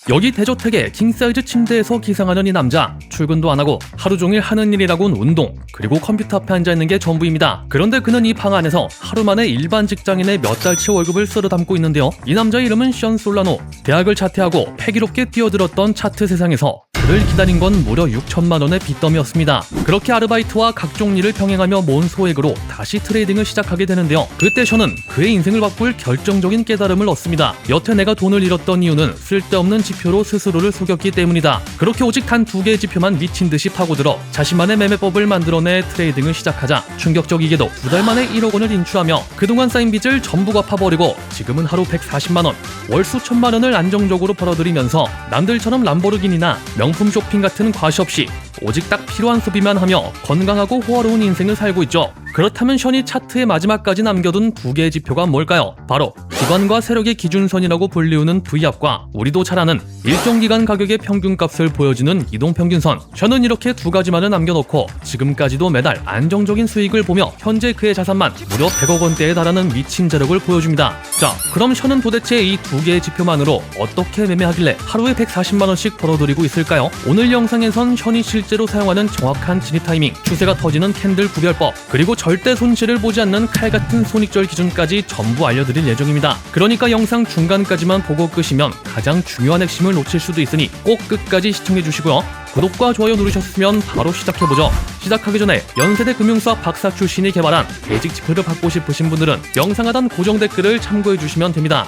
여기 대저택의 킹사이즈 침대에서 기상하는 이 남자, 출근도 안 하고 하루 종일 하는 일이라곤 운동, 그리고 컴퓨터 앞에 앉아있는 게 전부입니다. 그런데 그는 이 방 안에서 하루 만에 일반 직장인의 몇 달치 월급을 쓸어 담고 있는데요. 이 남자의 이름은 션 솔라노. 대학을 자퇴하고 패기롭게 뛰어들었던 차트 세상에서 그를 기다린 건 무려 6천만 원의 빚더미였습니다. 그렇게 아르바이트와 각종 일을 병행하며 모은 소액으로 다시 트레이딩을 시작하게 되는데요. 그때 션은 그의 인생을 바꿀 결정적인 깨달음을 얻습니다. 여태 내가 돈을 잃었던 이유는 쓸데없는 지표로 스스로를 속였기 때문이다. 그렇게 오직 단 2개의 지표만 미친 듯이 파고들어 자신만의 매매법을 만들어내 트레이딩을 시작하자 충격적이게도 2달 만에 1억 원을 인출하며 그동안 쌓인 빚을 전부 갚아버리고 지금은 하루 140만 원, 월 수천만 원을 안정적으로 벌어들이면서 남들처럼 람보르기니나 명품 쇼핑 같은 과시 없이 오직 딱 필요한 소비만 하며 건강하고 호화로운 인생을 살고 있죠. 그렇다면 션이 차트의 마지막까지 남겨둔 2개의 지표가 뭘까요? 바로 기관과 세력의 기준선이라고 불리우는 V압과 우리도 잘 아는 일정 기간 가격의 평균값을 보여주는 이동평균선. 션은 이렇게 2가지만을 남겨놓고 지금까지도 매달 안정적인 수익을 보며 현재 그의 자산만 무려 100억 원대에 달하는 미친 재력을 보여줍니다. 자, 그럼 션은 도대체 이 2개의 지표만으로 어떻게 매매하길래 하루에 140만 원씩 벌어들이고 있을까요? 오늘 영상에선 션이 실제로 사용하는 정확한 진입 타이밍, 추세가 터지는 캔들 구별법, 그리고 절대 손실을 보지 않는 칼 같은 손익절 기준까지 전부 알려드릴 예정입니다. 그러니까 영상 중간까지만 보고 끄시면 가장 중요한 핵심을 놓칠 수도 있으니 꼭 끝까지 시청해주시고요. 구독과 좋아요 누르셨으면 바로 시작해보죠. 시작하기 전에 연세대 금융수학 박사 출신이 개발한 대직 지표를 받고 싶으신 분들은 영상 하단 고정 댓글을 참고해주시면 됩니다.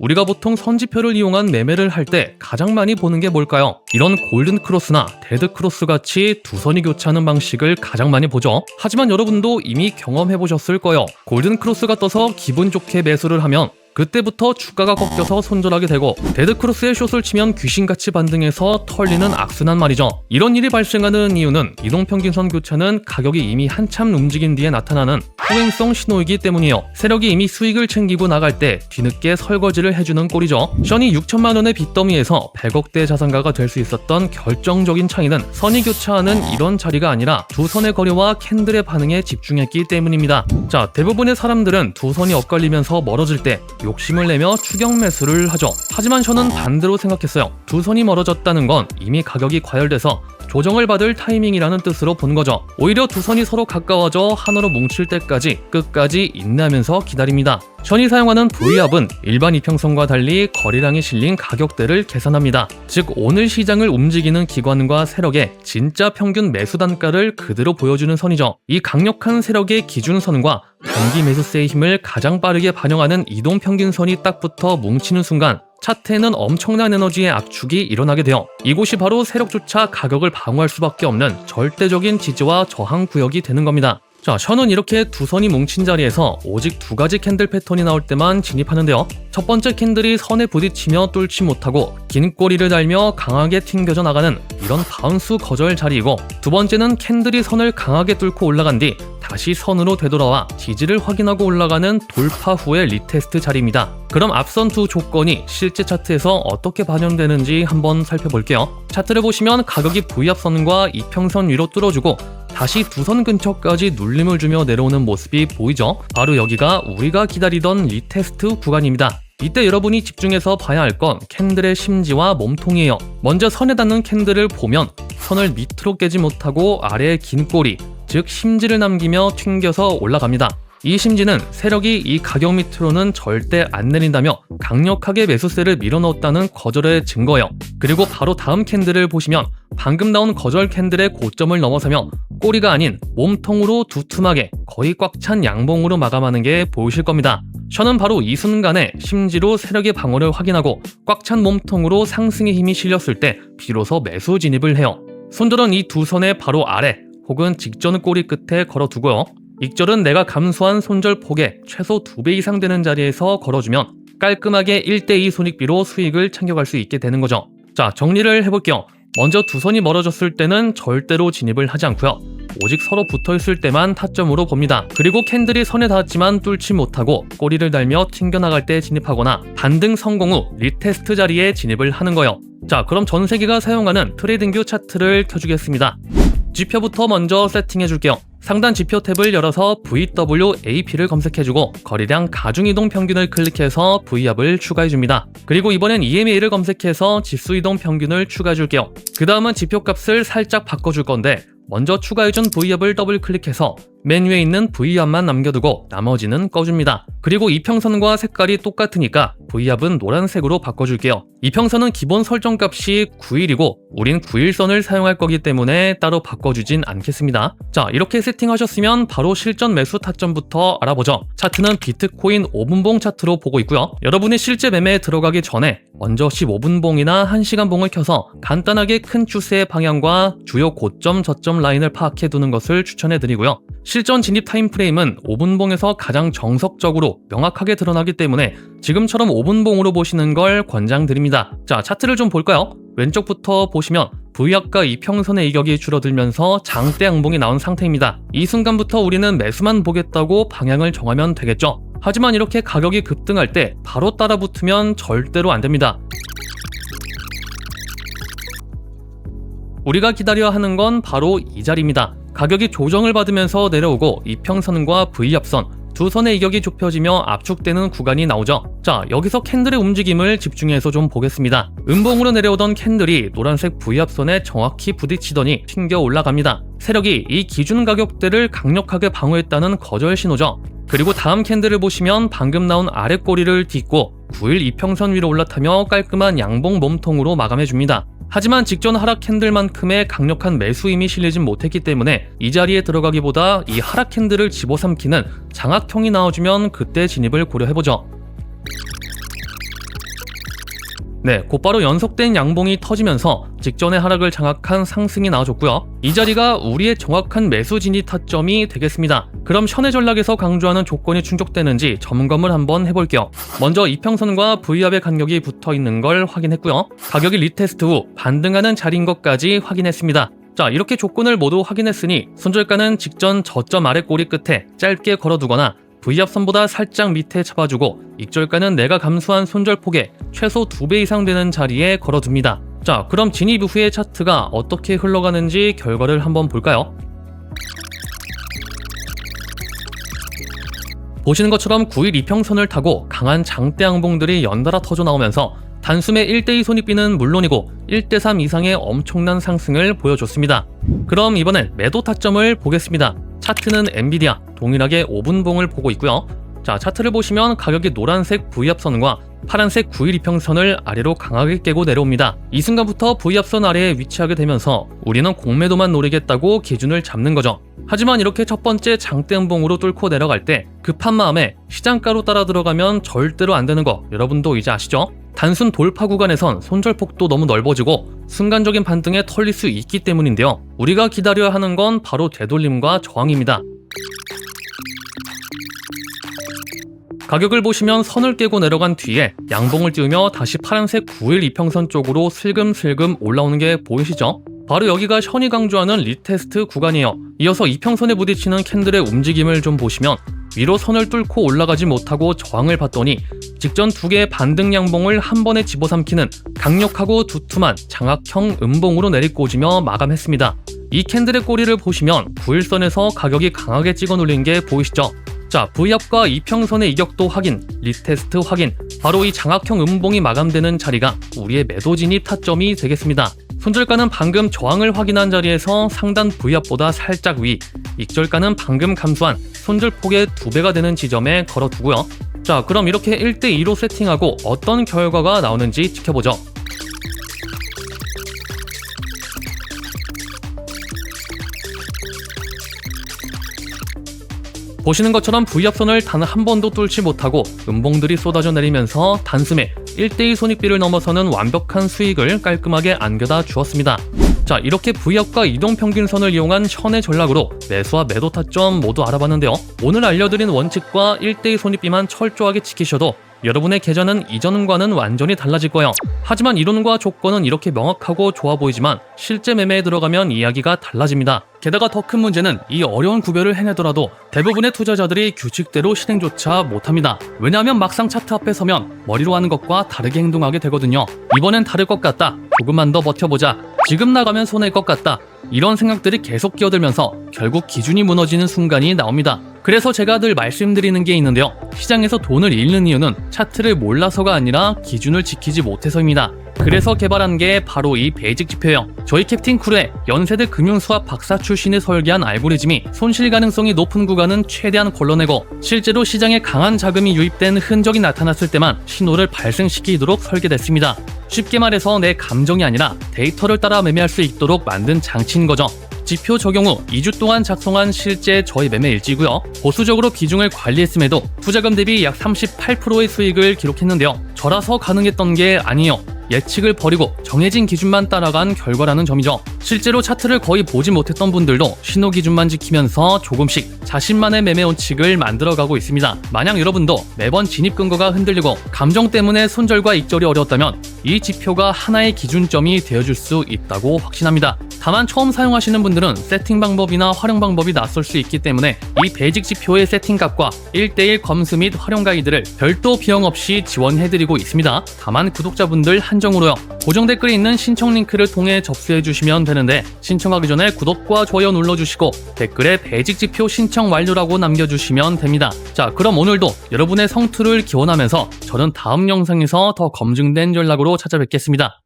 우리가 보통 선지표를 이용한 매매를 할 때 가장 많이 보는 게 뭘까요? 이런 골든 크로스나 데드 크로스 같이 두 선이 교차하는 방식을 가장 많이 보죠. 하지만 여러분도 이미 경험해보셨을 거예요. 골든 크로스가 떠서 기분 좋게 매수를 하면 그때부터 주가가 꺾여서 손절하게 되고, 데드크로스에 숏을 치면 귀신같이 반등해서 털리는 악순환 말이죠. 이런 일이 발생하는 이유는 이동평균선 교차는 가격이 이미 한참 움직인 뒤에 나타나는 후행성 신호이기 때문이에요. 세력이 이미 수익을 챙기고 나갈 때 뒤늦게 설거지를 해주는 꼴이죠. 션이 6천만 원의 빚더미에서 100억대 자산가가 될 수 있었던 결정적인 차이는 선이 교차하는 이런 자리가 아니라 두 선의 거래와 캔들의 반응에 집중했기 때문입니다. 자, 대부분의 사람들은 두 선이 엇갈리면서 멀어질 때 욕심을 내며 추격 매수를 하죠. 하지만 션은 반대로 생각했어요. 두 선이 멀어졌다는 건 이미 가격이 과열돼서 조정을 받을 타이밍이라는 뜻으로 본 거죠. 오히려 두 선이 서로 가까워져 하나로 뭉칠 때까지 끝까지 인내하면서 기다립니다. 션이 사용하는 V압은 일반 이평선과 달리 거래량이 실린 가격대를 계산합니다. 즉 오늘 시장을 움직이는 기관과 세력의 진짜 평균 매수 단가를 그대로 보여주는 선이죠. 이 강력한 세력의 기준선과 단기 매수세의 힘을 가장 빠르게 반영하는 이동평균선이 딱 붙어 뭉치는 순간 차트에는 엄청난 에너지의 압축이 일어나게 돼요. 이곳이 바로 세력조차 가격을 방어할 수밖에 없는 절대적인 지지와 저항 구역이 되는 겁니다. 자, 션은 이렇게 두 선이 뭉친 자리에서 오직 2가지 캔들 패턴이 나올 때만 진입하는데요. 첫 번째 캔들이 선에 부딪히며 뚫지 못하고 긴 꼬리를 달며 강하게 튕겨져 나가는 이런 바운스 거절 자리이고, 두 번째는 캔들이 선을 강하게 뚫고 올라간 뒤 다시 선으로 되돌아와 지지를 확인하고 올라가는 돌파 후의 리테스트 자리입니다. 그럼 앞선 두 조건이 실제 차트에서 어떻게 반영되는지 한번 살펴볼게요. 차트를 보시면 가격이 V압선과 이평선 위로 뚫어주고 다시 두 선 근처까지 눌림을 주며 내려오는 모습이 보이죠? 바로 여기가 우리가 기다리던 리테스트 구간입니다. 이때 여러분이 집중해서 봐야 할 건 캔들의 심지와 몸통이에요. 먼저 선에 닿는 캔들을 보면 선을 밑으로 깨지 못하고 아래에 긴 꼬리, 즉 심지를 남기며 튕겨서 올라갑니다. 이 심지는 세력이 이 가격 밑으로는 절대 안 내린다며 강력하게 매수세를 밀어넣었다는 거절의 증거예요. 그리고 바로 다음 캔들을 보시면 방금 나온 거절 캔들의 고점을 넘어서며 꼬리가 아닌 몸통으로 두툼하게 거의 꽉 찬 양봉으로 마감하는 게 보이실 겁니다. 션은 바로 이 순간에 심지로 세력의 방어를 확인하고 꽉 찬 몸통으로 상승의 힘이 실렸을 때 비로소 매수 진입을 해요. 손절은 이 두 선의 바로 아래 혹은 직전 꼬리 끝에 걸어두고요. 익절은 내가 감소한 손절 폭의 최소 2배 이상 되는 자리에서 걸어주면 깔끔하게 1:2 손익비로 수익을 챙겨갈 수 있게 되는 거죠. 자, 정리를 해볼게요. 먼저 두 선이 멀어졌을 때는 절대로 진입을 하지 않고요. 오직 서로 붙어있을 때만 타점으로 봅니다. 그리고 캔들이 선에 닿았지만 뚫지 못하고 꼬리를 달며 튕겨나갈 때 진입하거나 반등 성공 후 리테스트 자리에 진입을 하는 거예요. 자, 그럼 전 세계가 사용하는 트레이딩뷰 차트를 켜주겠습니다. 지표부터 먼저 세팅해줄게요. 상단 지표 탭을 열어서 VWAP를 검색해주고 거리량 가중이동 평균을 클릭해서 V압을 추가해줍니다. 그리고 이번엔 EMA를 검색해서 지수이동 평균을 추가해줄게요. 그 다음은 지표값을 살짝 바꿔줄 건데 먼저 추가해준 V압을 더블 클릭해서 맨 위에 있는 V압만 남겨두고 나머지는 꺼줍니다. 그리고 이평선과 색깔이 똑같으니까 V압은 노란색으로 바꿔줄게요. 이평선은 기본 설정값이 9일이고 우린 9일선을 사용할 거기 때문에 따로 바꿔주진 않겠습니다. 자, 이렇게 세팅하셨으면 바로 실전 매수 타점부터 알아보죠. 차트는 비트코인 5분봉 차트로 보고 있고요. 여러분이 실제 매매에 들어가기 전에 먼저 15분봉이나 1시간봉을 켜서 간단하게 큰 추세의 방향과 주요 고점 저점 라인을 파악해 두는 것을 추천해 드리고요. 실전 진입 타임프레임은 5분봉에서 가장 정석적으로 명확하게 드러나기 때문에 지금처럼 5분봉으로 보시는 걸 권장드립니다. 자, 차트를 좀 볼까요? 왼쪽부터 보시면 V압과 이평선의 이격이 줄어들면서 장대 양봉이 나온 상태입니다. 이 순간부터 우리는 매수만 보겠다고 방향을 정하면 되겠죠. 하지만 이렇게 가격이 급등할 때 바로 따라붙으면 절대로 안 됩니다. 우리가 기다려야 하는 건 바로 이 자리입니다. 가격이 조정을 받으면서 내려오고 이평선과 V압선 두 선의 이격이 좁혀지며 압축되는 구간이 나오죠. 자, 여기서 캔들의 움직임을 집중해서 좀 보겠습니다. 음봉으로 내려오던 캔들이 노란색 V압선에 정확히 부딪히더니 튕겨 올라갑니다. 세력이 이 기준 가격대를 강력하게 방어했다는 거절 신호죠. 그리고 다음 캔들을 보시면 방금 나온 아래 꼬리를 딛고 9일 이평선 위로 올라타며 깔끔한 양봉 몸통으로 마감해줍니다. 하지만 직전 하락 캔들만큼의 강력한 매수 힘이 실리진 못했기 때문에 이 자리에 들어가기보다 이 하락 캔들을 집어삼키는 장악형이 나와주면 그때 진입을 고려해보죠. 네, 곧바로 연속된 양봉이 터지면서 직전의 하락을 장악한 상승이 나와줬고요. 이 자리가 우리의 정확한 매수 진입 타점이 되겠습니다. 그럼 현해 전략에서 강조하는 조건이 충족되는지 점검을 한번 해볼게요. 먼저 이평선과 V압의 간격이 붙어있는 걸 확인했고요. 가격이 리테스트 후 반등하는 자리인 것까지 확인했습니다. 자, 이렇게 조건을 모두 확인했으니 손절가는 직전 저점 아래 꼬리 끝에 짧게 걸어두거나 V압선보다 살짝 밑에 잡아주고 익절가는 내가 감수한 손절폭의 최소 2배 이상 되는 자리에 걸어둡니다. 자, 그럼 진입 후의 차트가 어떻게 흘러가는지 결과를 한번 볼까요? 보시는 것처럼 9일 이평선을 타고 강한 장대 양봉들이 연달아 터져 나오면서 단숨에 1대2 손익비는 물론이고 1대3 이상의 엄청난 상승을 보여줬습니다. 그럼 이번엔 매도 타점을 보겠습니다. 차트는 엔비디아 동일하게 5분봉을 보고 있고요. 자, 차트를 보시면 가격이 노란색 V압선과 파란색 9일 이평선을 아래로 강하게 깨고 내려옵니다. 이 순간부터 V압선 아래에 위치하게 되면서 우리는 공매도만 노리겠다고 기준을 잡는 거죠. 하지만 이렇게 첫 번째 장대 음봉으로 뚫고 내려갈 때 급한 마음에 시장가로 따라 들어가면 절대로 안 되는 거 여러분도 이제 아시죠? 단순 돌파 구간에선 손절폭도 너무 넓어지고 순간적인 반등에 털릴 수 있기 때문인데요. 우리가 기다려야 하는 건 바로 되돌림과 저항입니다. 가격을 보시면 선을 깨고 내려간 뒤에 양봉을 띄우며 다시 파란색 9일 이평선 쪽으로 슬금슬금 올라오는 게 보이시죠? 바로 여기가 현이 강조하는 리테스트 구간이에요. 이어서 이평선에 부딪히는 캔들의 움직임을 좀 보시면 위로 선을 뚫고 올라가지 못하고 저항을 받더니 직전 두 개의 반등 양봉을 한 번에 집어삼키는 강력하고 두툼한 장악형 음봉으로 내리꽂으며 마감했습니다. 이 캔들의 꼬리를 보시면 9일선에서 가격이 강하게 찍어 눌린 게 보이시죠? 자, V압과 이평선의 이격도 확인, 리테스트 확인, 바로 이 장악형 음봉이 마감되는 자리가 우리의 매도 진입 타점이 되겠습니다. 손절가는 방금 저항을 확인한 자리에서 상단 V압보다 살짝 위, 익절가는 방금 감소한 손절폭의 2배가 되는 지점에 걸어두고요. 자, 그럼 이렇게 1대2로 세팅하고 어떤 결과가 나오는지 지켜보죠. 보시는 것처럼 V압선을 단 한 번도 뚫지 못하고 음봉들이 쏟아져 내리면서 단숨에 1대1 손익비를 넘어서는 완벽한 수익을 깔끔하게 안겨다 주었습니다. 자, 이렇게 V압과 이동평균선을 이용한 현의 전략으로 매수와 매도 타점 모두 알아봤는데요. 오늘 알려드린 원칙과 1대2 손익비만 철저하게 지키셔도 여러분의 계좌는 이전과는 완전히 달라질 거예요. 하지만 이론과 조건은 이렇게 명확하고 좋아 보이지만 실제 매매에 들어가면 이야기가 달라집니다. 게다가 더 큰 문제는 이 어려운 구별을 해내더라도 대부분의 투자자들이 규칙대로 실행조차 못합니다. 왜냐하면 막상 차트 앞에 서면 머리로 하는 것과 다르게 행동하게 되거든요. 이번엔 다를 것 같다. 조금만 더 버텨보자. 지금 나가면 손해일 것 같다. 이런 생각들이 계속 끼어들면서 결국 기준이 무너지는 순간이 나옵니다. 그래서 제가 늘 말씀드리는 게 있는데요. 시장에서 돈을 잃는 이유는 차트를 몰라서가 아니라 기준을 지키지 못해서입니다. 그래서 개발한 게 바로 이 베이직 지표예요. 저희 캡틴 크루의 연세대 금융수학 박사 출신이 설계한 알고리즘이 손실 가능성이 높은 구간은 최대한 걸러내고 실제로 시장에 강한 자금이 유입된 흔적이 나타났을 때만 신호를 발생시키도록 설계됐습니다. 쉽게 말해서 내 감정이 아니라 데이터를 따라 매매할 수 있도록 만든 장치인 거죠. 지표 적용 후 2주 동안 작성한 실제 저희 매매 일지고요. 보수적으로 비중을 관리했음에도 투자금 대비 약 38%의 수익을 기록했는데요. 저라서 가능했던 게 아니에요. 예측을 버리고 정해진 기준만 따라간 결과라는 점이죠. 실제로 차트를 거의 보지 못했던 분들도 신호 기준만 지키면서 조금씩 자신만의 매매 원칙을 만들어가고 있습니다. 만약 여러분도 매번 진입 근거가 흔들리고 감정 때문에 손절과 익절이 어려웠다면 이 지표가 하나의 기준점이 되어줄 수 있다고 확신합니다. 다만 처음 사용하시는 분들은 세팅 방법이나 활용 방법이 낯설 수 있기 때문에 이 베이직 지표의 세팅값과 1:1 검수 및 활용 가이드를 별도 비용 없이 지원해드리고 있습니다. 다만 구독자분들 한정으로요. 고정 댓글에 있는 신청 링크를 통해 접수해주시면 되는데 신청하기 전에 구독과 좋아요 눌러주시고 댓글에 베이직 지표 신청 완료라고 남겨주시면 됩니다. 자, 그럼 오늘도 여러분의 성투를 기원하면서 저는 다음 영상에서 더 검증된 전략으로 찾아뵙겠습니다.